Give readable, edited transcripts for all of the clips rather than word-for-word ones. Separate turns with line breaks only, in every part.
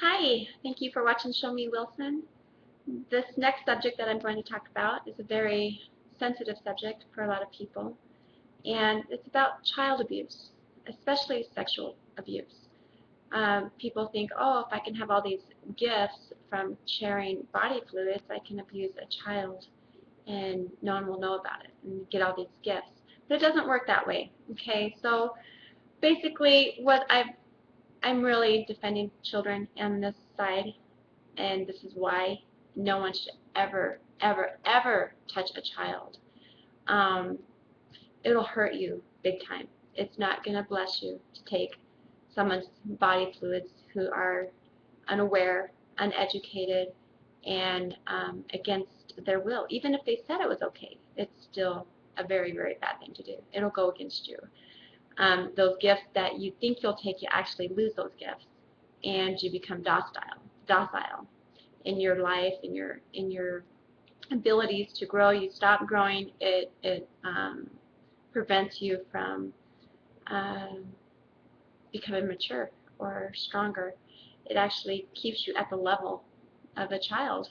Hi, thank you for watching Show Me Wilson. This next subject that I'm going to talk about is a very sensitive subject for a lot of people, and it's about child abuse, especially sexual abuse. People think, oh, if I can have all these gifts from sharing body fluids, I can abuse a child and no one will know about it and get all these gifts. But it doesn't work that way, okay? So basically I'm really defending children on this side, and this is why no one should ever, ever, ever touch a child. Um, it'll hurt you big time. It's not going to bless you to take someone's body fluids who are unaware, uneducated, and against their will. Even if they said it was okay, it's still a very, very bad thing to do. It'll go against you. Those gifts that you think you'll take, you actually lose those gifts, and you become docile in your life, in your abilities to grow. You stop growing. It prevents you from um, becoming mature or stronger. It actually keeps you at the level of a child.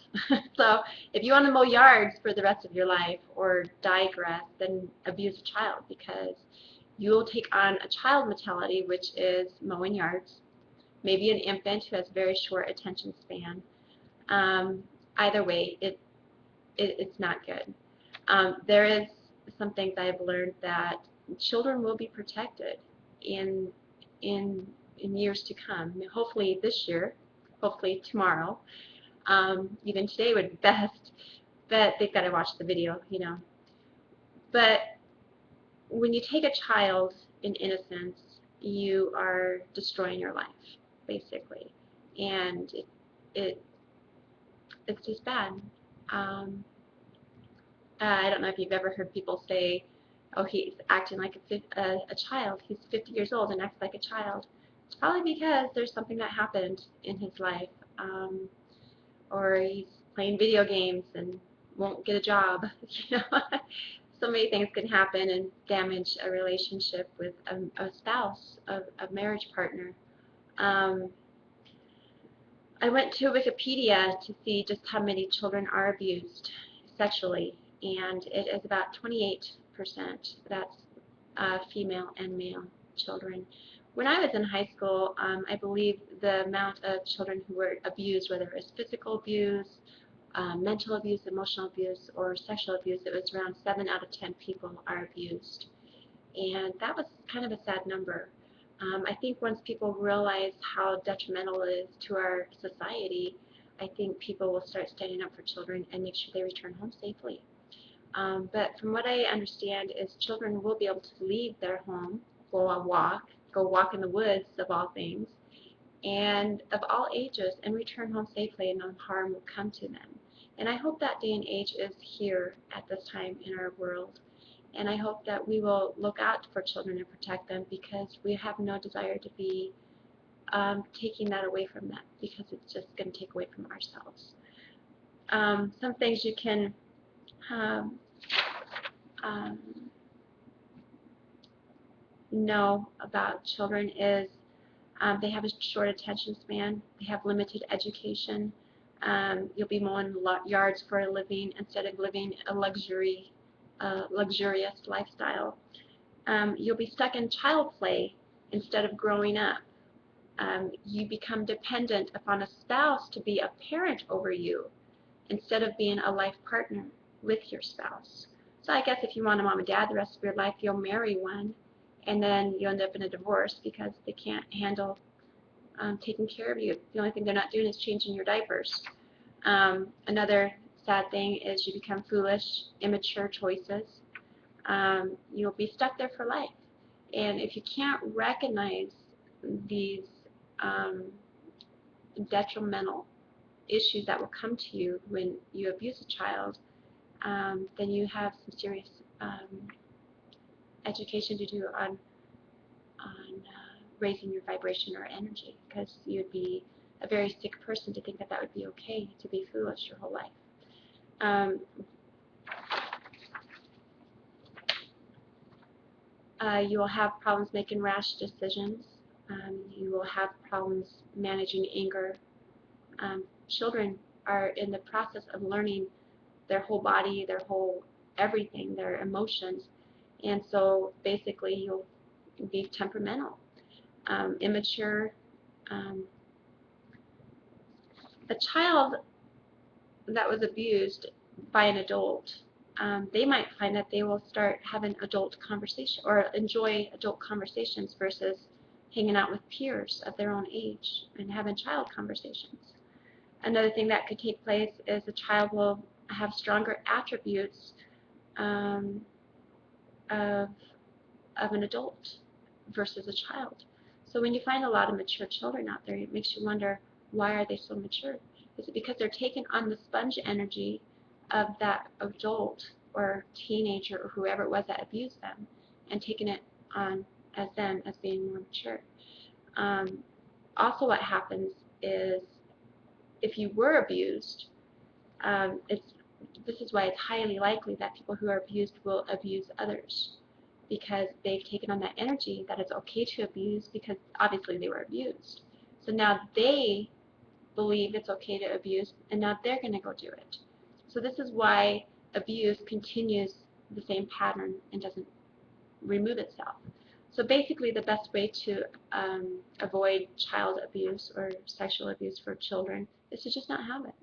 So if you want to mow yards for the rest of your life or digress, then abuse a child, because you will take on a child mentality, which is mowing yards, maybe an infant who has very short attention span. Um, Either way, it's not good. There is some things I've learned that children will be protected in in in years to come. Hopefully this year, hopefully tomorrow, even today would be best. But they've got to watch the video. But when you take a child in innocence, you are destroying your life, basically, and it it's just bad. Um, I don't know if you've ever heard people say, "Oh, he's acting like a child. He's 50 years old and acts like a child." It's probably because there's something that happened in his life, or he's playing video games and won't get a job. You know, so many things can happen and damage a relationship with a spouse, a marriage partner. Um, I went to Wikipedia to see just how many children are abused sexually, and it is about 28%. That's female and male children. When I was in high school, I believe the amount of children who were abused, whether it was physical abuse, mental abuse, emotional abuse, or sexual abuse, it was around 7 out of 10 people are abused. And that was kind of a sad number. I think once people realize how detrimental it is to our society, I think people will start standing up for children and make sure they return home safely. But from what I understand is children will be able to leave their home, go walk in the woods of all things, and of all ages, and return home safely, and no harm will come to them. And I hope that day and age is here at this time in our world. And I hope that we will look out for children and protect them, because we have no desire to be taking that away from them, because it's just going to take away from ourselves. Some things you can um, um, know about children is they have a short attention span, they have limited education. You'll be mowing yards for a living instead of living a luxurious lifestyle. You'll be stuck in child play instead of growing up. You become dependent upon a spouse to be a parent over you instead of being a life partner with your spouse. So I guess if you want a mom and dad the rest of your life, you'll marry one, and then you end up in a divorce because they can't handle taking care of you. The only thing they're not doing is changing your diapers. Another sad thing is you become foolish, immature choices. You'll be stuck there for life. And if you can't recognize these um, detrimental issues that will come to you when you abuse a child, then you have some serious education to do on raising your vibration or energy, because you'd be a very sick person to think that that would be okay to be foolish your whole life. Um, you will have problems making rash decisions. You will have problems managing anger, Children are in the process of learning their whole body, their whole everything, their emotions, and so basically you'll be temperamental, immature. Um, a child that was abused by an adult, they might find that they will start having adult conversation or enjoy adult conversations versus hanging out with peers of their own age and having child conversations. Another thing that could take place is a child will have stronger attributes um, of, of an adult versus a child. So when you find a lot of mature children out there, it makes you wonder, why are they so mature? Is it because they're taking on the sponge energy of that adult or teenager or whoever it was that abused them and taking it on as them as being more mature? Um, Also what happens is if you were abused, this is why it's highly likely that people who are abused will abuse others, because they've taken on that energy that it's okay to abuse because obviously they were abused. So now they believe it's okay to abuse, and now they're going to go do it. So this is why abuse continues the same pattern and doesn't remove itself. So basically the best way to avoid child abuse or sexual abuse for children is to just not have it.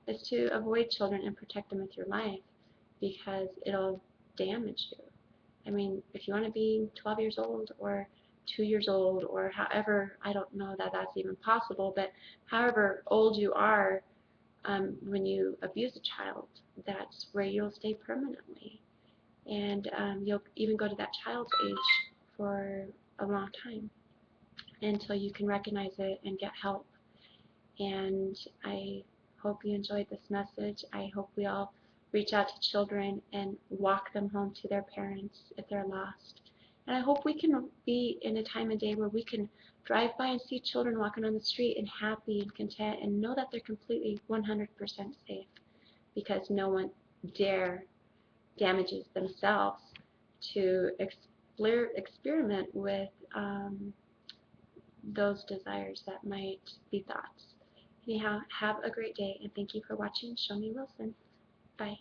Is to avoid children and protect them with your life, because it'll damage you. I mean, if you want to be 12 years old or 2 years old or however, I don't know that that's even possible, but however old you are when you abuse a child, that's where you'll stay permanently. And you'll even go to that child's age for a long time until you can recognize it and get help. And I hope you enjoyed this message. I hope we all reach out to children and walk them home to their parents if they're lost. And I hope we can be in a time and day where we can drive by and see children walking on the street and happy and content and know that they're completely 100% safe, because no one dare damages themselves to experiment with those desires that might be thoughts. Anyhow, have a great day, and thank you for watching Show Me Wilson. Bye.